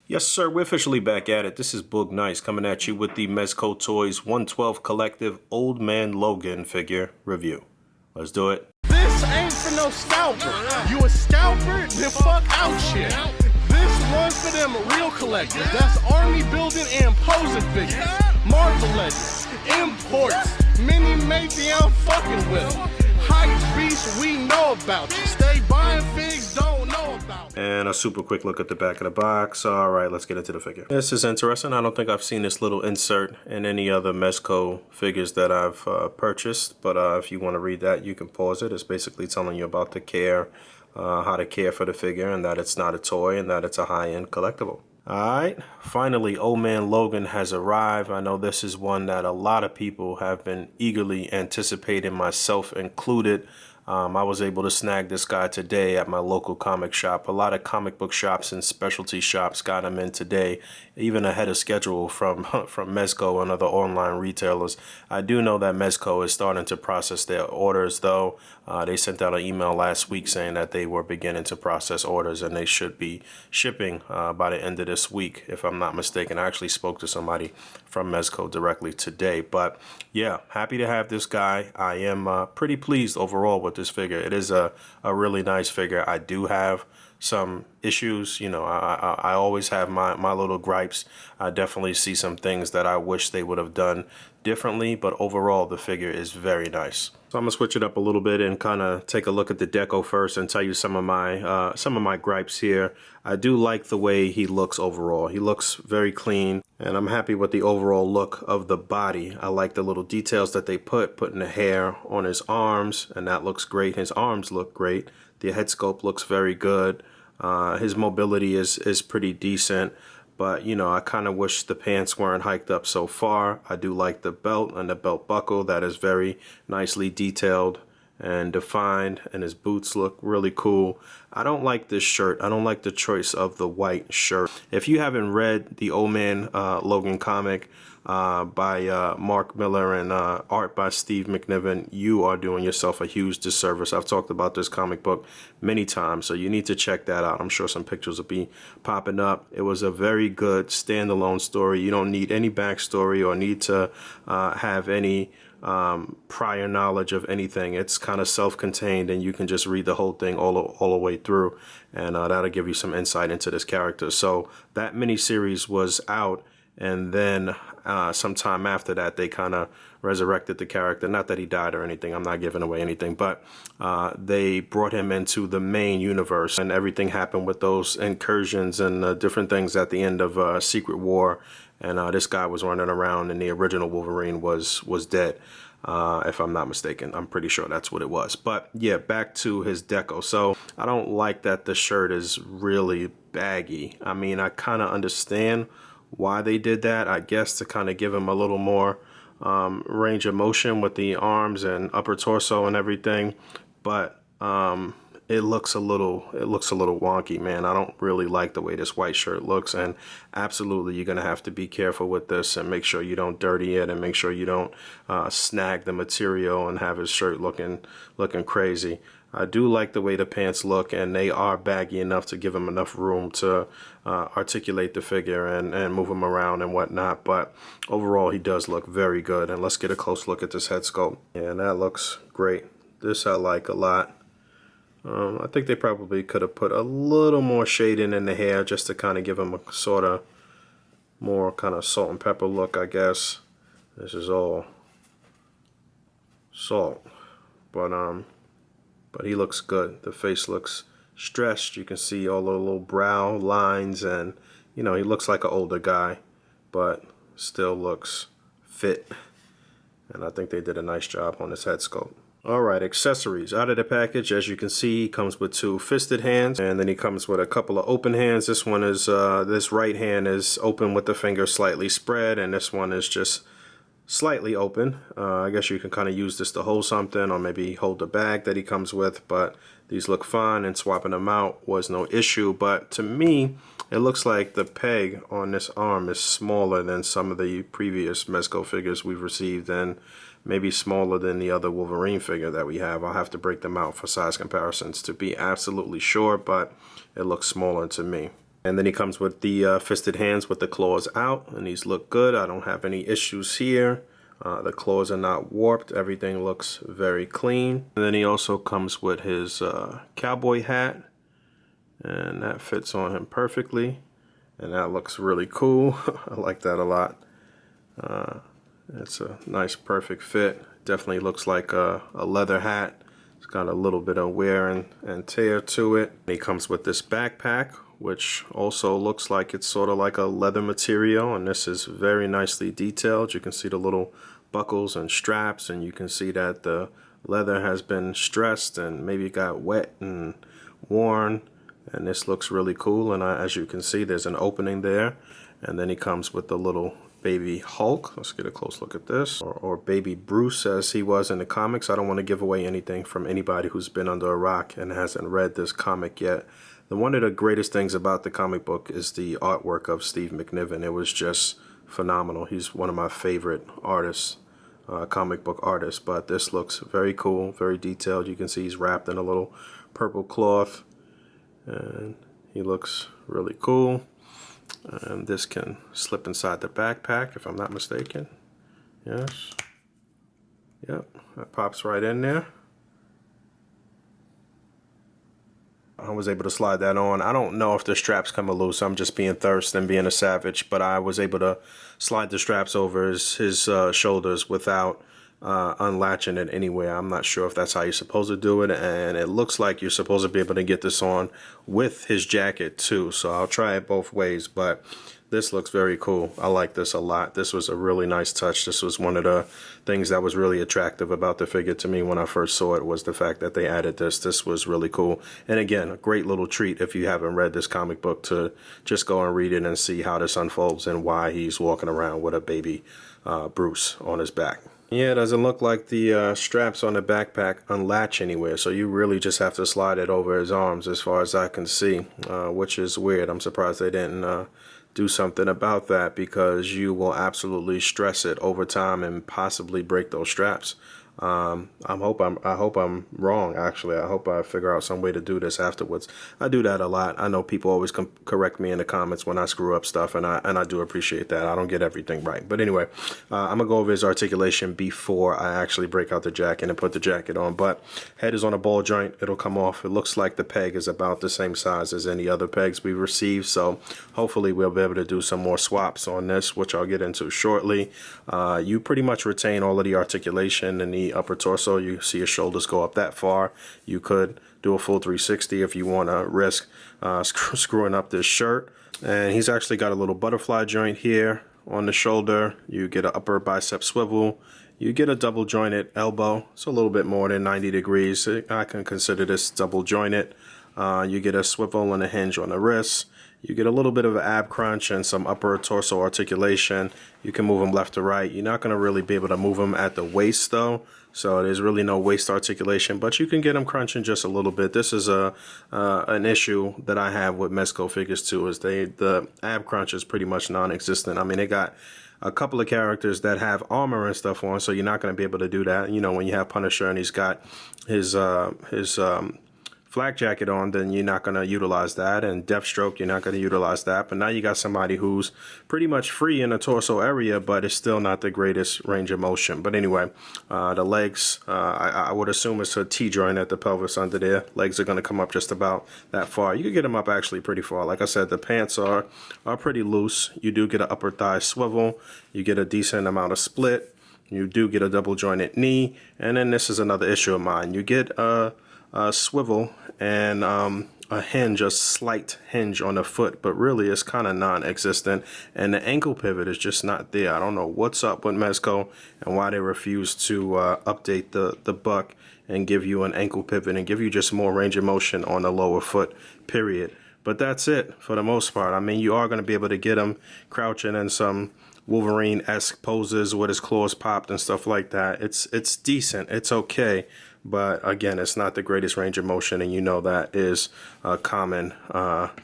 Yes, sir. We're officially back at it. This is Boog Nice coming at you with the Mezco Toyz 112 Collective Old Man Logan figure review. Let's do it. This ain't for no scalper. You a scalper? Then fuck out shit. This one's for them real collectors. That's army building and posing figures. Marvel Legends, imports, mini matey I'm fucking with. Hype beast, we know about you. Stay buying figs, don't know about it. And a super quick look at the back of the box. All right, let's get into the figure. This is interesting. I don't think I've seen this little insert in any other Mezco figures that I've purchased. But if you want to read that, you can pause it. It's basically telling you about the care, how to care for the figure, and that it's not a toy and that it's a high-end collectible. Alright, finally Old Man Logan has arrived. I know this is one that a lot of people have been eagerly anticipating, myself included. I was able to snag this guy today at my local comic shop. A lot of comic book shops and specialty shops got him in today, even ahead of schedule from Mezco and other online retailers. I do know that Mezco is starting to process their orders, though. They sent out an email last week saying that they were beginning to process orders and they should be shipping by the end of this week, if I'm not mistaken. I actually spoke to somebody from Mezco directly today. But yeah, happy to have this guy. I am pretty pleased overall with this figure. It is a really nice figure. I do have some issues, you know. I always have my little gripes. I definitely see some things that I wish they would have done differently, but overall the figure is very nice. So I'm gonna switch it up a little bit and kind of take a look at the deco first and tell you some of my gripes here. I do like the way he looks overall. He looks very clean, and I'm happy with the overall look of the body. I like the little details that they putting the hair on his arms, and that looks great. His arms look great. The head sculpt looks very good. His mobility is pretty decent, but you know, I kind of wish the pants weren't hiked up so far. I do like the belt and the belt buckle. That is very nicely detailed and defined, and his boots look really cool. I don't like this shirt. I don't like the choice of the white shirt. If you haven't read the Old Man Logan comic by Mark Miller and art by Steve McNiven, you are doing yourself a huge disservice. I've talked about this comic book many times, so you need to check that out. I'm sure some pictures will be popping up. It was a very good standalone story. You don't need any backstory or need to have any prior knowledge of anything. It's kind of self-contained, and you can just read the whole thing all the way through, and that'll give you some insight into this character. So that miniseries was out, and then sometime after that they kind of resurrected the character. Not that he died or anything, I'm not giving away anything, but they brought him into the main universe, and everything happened with those incursions and different things at the end of Secret War. And this guy was running around, and the original Wolverine was dead, if I'm not mistaken. I'm pretty sure that's what it was. But yeah, back to his deco. So I don't like that the shirt is really baggy. I mean, I kind of understand why they did that. I guess to kind of give him a little more range of motion with the arms and upper torso and everything. But it looks a little wonky, man. I don't really like the way this white shirt looks, and absolutely you're gonna have to be careful with this and make sure you don't dirty it, and make sure you don't snag the material and have his shirt looking crazy. I do like the way the pants look, and they are baggy enough to give him enough room to articulate the figure and move him around and whatnot. But overall, he does look very good. And let's get a close look at this head sculpt. Yeah, and that looks great. This I like a lot. I think they probably could have put a little more shading in the hair just to kind of give him a sort of more kind of salt and pepper look, I guess. This is all salt, but he looks good. The face looks stressed. You can see all the little brow lines, and you know, he looks like an older guy, but still looks fit. And I think they did a nice job on this head sculpt. Alright, accessories. Out of the package, as you can see, he comes with 2 fisted hands, and then he comes with a couple of open hands. This one is, this right hand is open with the finger slightly spread, and this one is just slightly open. I guess you can kind of use this to hold something, or maybe hold the bag that he comes with, but these look fine, and swapping them out was no issue. But to me, it looks like the peg on this arm is smaller than some of the previous Mezco figures we've received, and maybe smaller than the other Wolverine figure that we have. I'll have to break them out for size comparisons to be absolutely sure, but it looks smaller to me. And then he comes with the fisted hands with the claws out, and these look good. I don't have any issues here. The claws are not warped. Everything looks very clean. And then he also comes with his cowboy hat, and that fits on him perfectly. And that looks really cool. I like that a lot. It's a nice perfect fit. Definitely looks like a leather hat. It's got a little bit of wear and tear to it. He comes with this backpack, which also looks like it's sort of like a leather material, and this is very nicely detailed. You can see the little buckles and straps, and you can see that the leather has been stressed and maybe got wet and worn, and this looks really cool. And as you can see, there's an opening there, and then he comes with the little baby Hulk. Let's get a close look at this, or baby Bruce as he was in the comics. I don't want to give away anything from anybody who's been under a rock and hasn't read this comic yet. One of the greatest things about the comic book is the artwork of Steve McNiven. It was just phenomenal. He's one of my favorite artists, comic book artists. But this looks very cool, very detailed. You can see he's wrapped in a little purple cloth, and he looks really cool. And this can slip inside the backpack, if I'm not mistaken. Yes. Yep, that pops right in there. I was able to slide that on. I don't know if the straps come loose. I'm just being thirst and being a savage, but I was able to slide the straps over his shoulders without unlatching it anywhere. I'm not sure if that's how you're supposed to do it, and it looks like you're supposed to be able to get this on with his jacket too, so I'll try it both ways. But this looks very cool. I like this a lot. This was a really nice touch. This was one of the things that was really attractive about the figure to me when I first saw it, was the fact that they added this. This was really cool. And again, a great little treat if you haven't read this comic book, to just go and read it and see how this unfolds and why he's walking around with a baby Bruce on his back. Yeah, it doesn't look like the straps on the backpack unlatch anywhere, so you really just have to slide it over his arms as far as I can see, which is weird. I'm surprised they didn't do something about that, because you will absolutely stress it over time and possibly break those straps. I hope I'm wrong, actually. I hope I figure out some way to do this afterwards. I do that a lot. I know people always correct me in the comments when I screw up stuff, and I do appreciate that. I don't get everything right. But anyway, I'm gonna go over his articulation before I actually break out the jacket and put the jacket on. But head is on a ball joint. It'll come off. It looks like the peg is about the same size as any other pegs we've received, so hopefully we'll be able to do some more swaps on this, which I'll get into shortly. You pretty much retain all of the articulation and the upper torso. You see his shoulders go up that far. You could do a full 360 if you want to risk screwing up this shirt. And he's actually got a little butterfly joint here on the shoulder. You get an upper bicep swivel. You get a double jointed elbow. It's a little bit more than 90 degrees. I can consider this double jointed. You get a swivel and a hinge on the wrist. You get a little bit of an ab crunch and some upper torso articulation. You can move them left to right. You're not going to really be able to move them at the waist though, so there's really no waist articulation, but you can get them crunching just a little bit. This is an issue that I have with Mezco figures too, is the ab crunch is pretty much non-existent. I mean, they got a couple of characters that have armor and stuff on, so you're not going to be able to do that. You know, when you have Punisher and he's got his flak jacket on, then you're not going to utilize that, and Deathstroke, you're not going to utilize that. But now you got somebody who's pretty much free in the torso area, but it's still not the greatest range of motion. But anyway, the legs, I would assume it's a T-joint at the pelvis under there. Legs are going to come up just about that far. You can get them up actually pretty far. Like I said, the pants are pretty loose. You do get an upper thigh swivel. You get a decent amount of split. You do get a double jointed knee. And then this is another issue of mine. You get a swivel and a hinge, a slight hinge on the foot, but really it's kind of non-existent, and the ankle pivot is just not there. I don't know what's up with Mezco and why they refuse to update the buck and give you an ankle pivot and give you just more range of motion on the lower foot, period. But that's it for the most part. I mean, you are going to be able to get him crouching in some Wolverine-esque poses with his claws popped and stuff like that. It's decent, it's okay. But again, it's not the greatest range of motion, and you know that is a common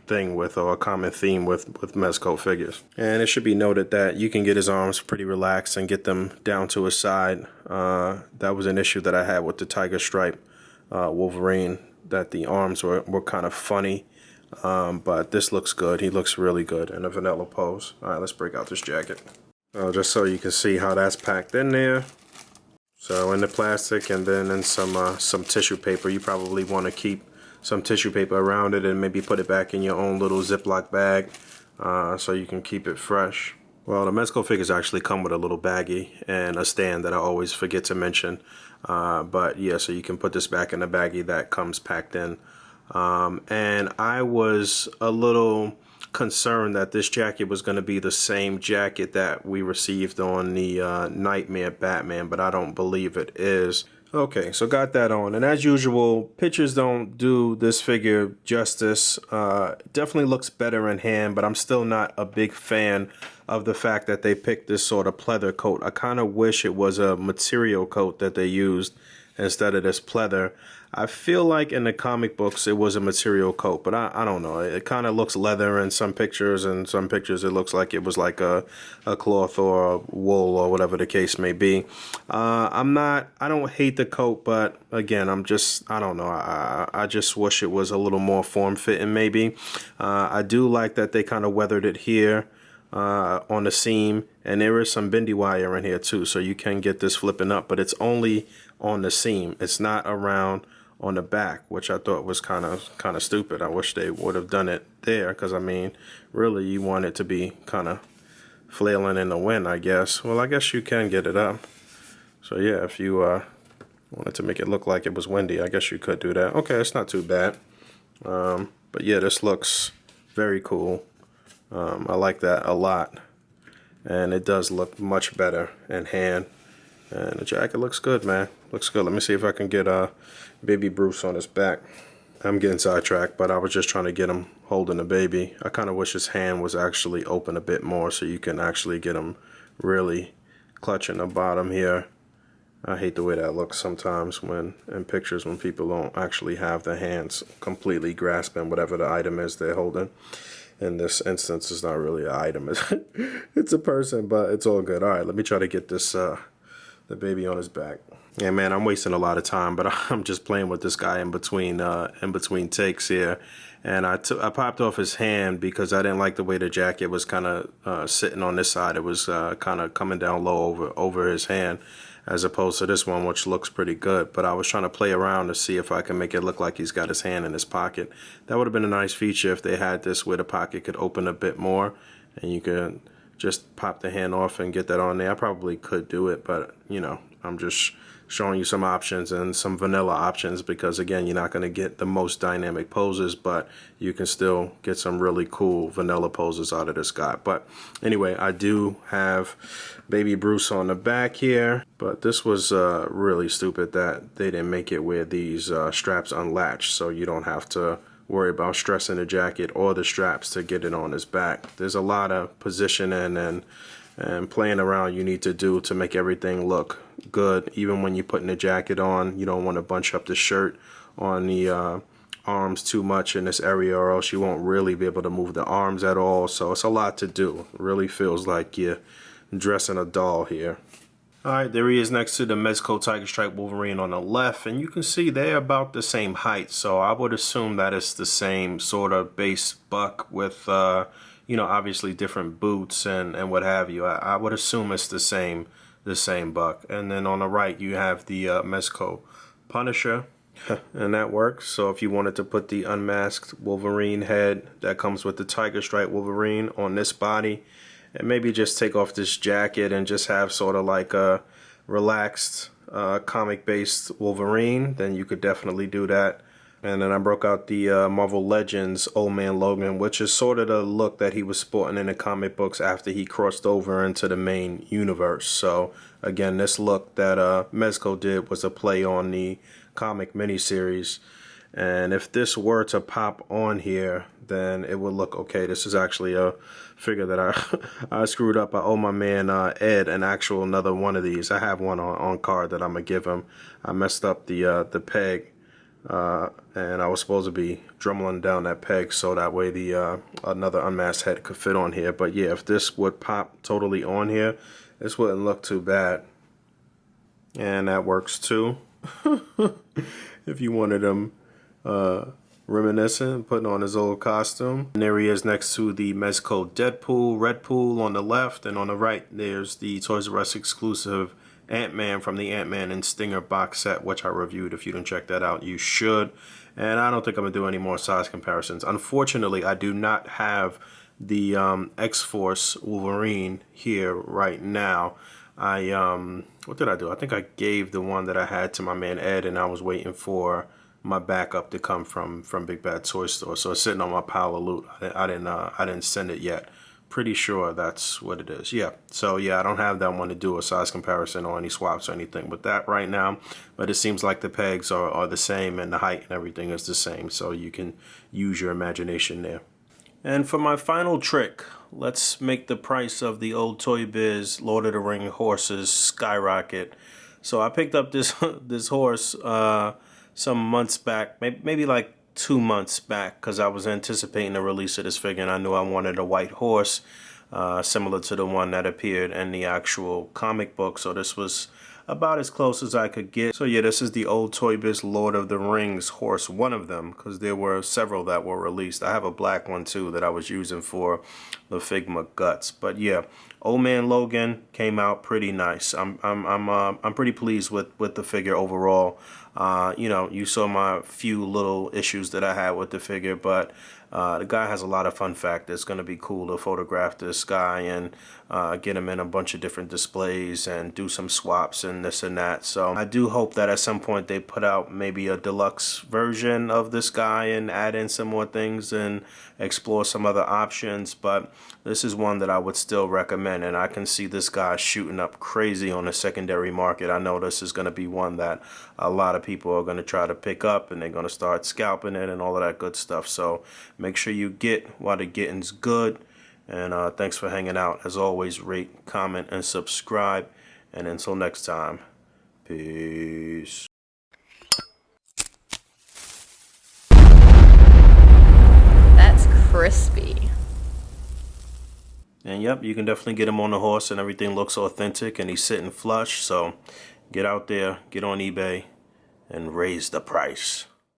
thing with, or a common theme with Mezco figures. And it should be noted that you can get his arms pretty relaxed and get them down to his side. That was an issue that I had with the Tiger Stripe Wolverine, that the arms were kind of funny. But this looks good. He looks really good in a vanilla pose. All right, let's break out this jacket. Just so you can see how that's packed in there. So in the plastic and then in some tissue paper. You probably want to keep some tissue paper around it and maybe put it back in your own little Ziploc bag so you can keep it fresh. Well, the Mezco figures actually come with a little baggie and a stand that I always forget to mention. But yeah, so you can put this back in the baggie that comes packed in. And I was a little concerned that this jacket was going to be the same jacket that we received on the Nightmare Batman, but I don't believe it is. Okay, so got that on, and as usual, pictures don't do this figure justice. Definitely looks better in hand, but I'm still not a big fan of the fact that they picked this sort of pleather coat. I kind of wish it was a material coat that they used instead of this pleather. I feel like in the comic books it was a material coat, but I don't know. It kind of looks leather in some pictures, and some pictures it looks like it was like a cloth or a wool or whatever the case may be. I don't hate the coat, but again, I don't know. I just wish it was a little more form-fitting maybe. I do like that they kind of weathered it here on the seam, and there is some bendy wire in here too, so you can get this flipping up, but it's only on the seam. It's not around on the back, which I thought was kind of stupid. I wish they would have done it there, because I mean, really, you want it to be kind of flailing in the wind, I guess. Well, I guess you can get it up. So yeah, if you wanted to make it look like it was windy, I guess you could do that. Okay, it's not too bad. But yeah, this looks very cool. I like that a lot, and it does look much better in hand. And the jacket looks good, man. Looks good. Let me see if I can get baby Bruce on his back. I'm getting sidetracked, but I was just trying to get him holding the baby. I kind of wish his hand was actually open a bit more so you can actually get him really clutching the bottom here. I hate the way that looks sometimes when in pictures when people don't actually have their hands completely grasping whatever the item is they're holding. In this instance, it's not really an item. It's a person, but it's all good. All right, let me try to get this the baby on his back. Yeah, man, I'm wasting a lot of time, but I'm just playing with this guy in between takes here. And I popped off his hand because I didn't like the way the jacket was kind of sitting on this side. It was kind of coming down low over his hand, as opposed to this one, which looks pretty good. But I was trying to play around to see if I can make it look like he's got his hand in his pocket. That would have been a nice feature if they had this where the pocket could open a bit more and you could just pop the hand off and get that on there. I probably could do it, but you know, I'm just showing you some options and some vanilla options because again, you're not going to get the most dynamic poses, but you can still get some really cool vanilla poses out of this guy. But anyway, I do have baby Bruce on the back here, but this was really stupid that they didn't make it where these straps unlatch, so you don't have to worry about stressing the jacket or the straps to get it on his back. There's a lot of positioning and playing around you need to do to make everything look good. Even when you're putting the jacket on, you don't want to bunch up the shirt on the arms too much in this area, or else you won't really be able to move the arms at all. So it's a lot to do. It really feels like you're dressing a doll here. Alright, there he is next to the Mezco Tiger Stripe Wolverine on the left, and you can see they're about the same height, so I would assume that it's the same sort of base buck with you know, obviously different boots and what have you. I would assume it's the same buck. And then on the right you have the Mezco Punisher, and that works. So if you wanted to put the unmasked Wolverine head that comes with the Tiger Stripe Wolverine on this body, and maybe just take off this jacket and just have sort of like a relaxed comic-based Wolverine, then you could definitely do that. And then I broke out the Marvel Legends Old Man Logan, which is sort of the look that he was sporting in the comic books after he crossed over into the main universe. So again, this look that Mezco did was a play on the comic miniseries. And if this were to pop on here, then it would look okay. This is actually a figure that I screwed up. I owe my man Ed another one of these. I have one on card that I'm gonna give him. I messed up the peg, and I was supposed to be drumming down that peg so that way the another unmasked head could fit on here. But yeah, if this would pop totally on here, this wouldn't look too bad. And that works too. If you wanted them reminiscing, putting on his old costume. And there he is next to the Mezco Deadpool, Red Pool on the left, and on the right there's the Toys R Us exclusive Ant-Man from the Ant-Man and Stinger box set, which I reviewed. If you didn't check that out, you should. And I don't think I'm gonna do any more size comparisons. Unfortunately, I do not have the X-Force Wolverine here right now. What did I do? I think I gave the one that I had to my man Ed, and I was waiting for my backup to come from Big Bad Toy Store. So it's sitting on my pile of loot. I didn't send it yet. Pretty sure that's what it is. Yeah. So yeah, I don't have that one to do a size comparison or any swaps or anything with that right now. But it seems like the pegs are the same and the height and everything is the same. So you can use your imagination there. And for my final trick, let's make the price of the old Toy Biz Lord of the Ring horses skyrocket. So I picked up this this horse some months back, maybe like 2 months back, because I was anticipating the release of this figure and I knew I wanted a white horse similar to the one that appeared in the actual comic book. So this was about as close as I could get. So yeah, this is the old Toy Biz Lord of the Rings horse, one of them, because there were several that were released. I have a black one too that I was using for the Figma guts. But yeah, Old Man Logan came out pretty nice. I'm pretty pleased with the figure overall. You know, you saw my few little issues that I had with the figure, but the guy has a lot of fun factors. It's going to be cool to photograph this guy and get him in a bunch of different displays and do some swaps and this and that. So I do hope that at some point they put out maybe a deluxe version of this guy and add in some more things and explore some other options. But this is one that I would still recommend, and I can see this guy shooting up crazy on the secondary market. I know this is going to be one that a lot of people are going to try to pick up, and they're going to start scalping it and all of that good stuff. So make sure you get while the getting's good. And thanks for hanging out. As always, rate, comment, and subscribe. And until next time, peace. That's crispy. And yep, you can definitely get him on the horse and everything looks authentic and he's sitting flush. So get out there, get on eBay, and raise the price.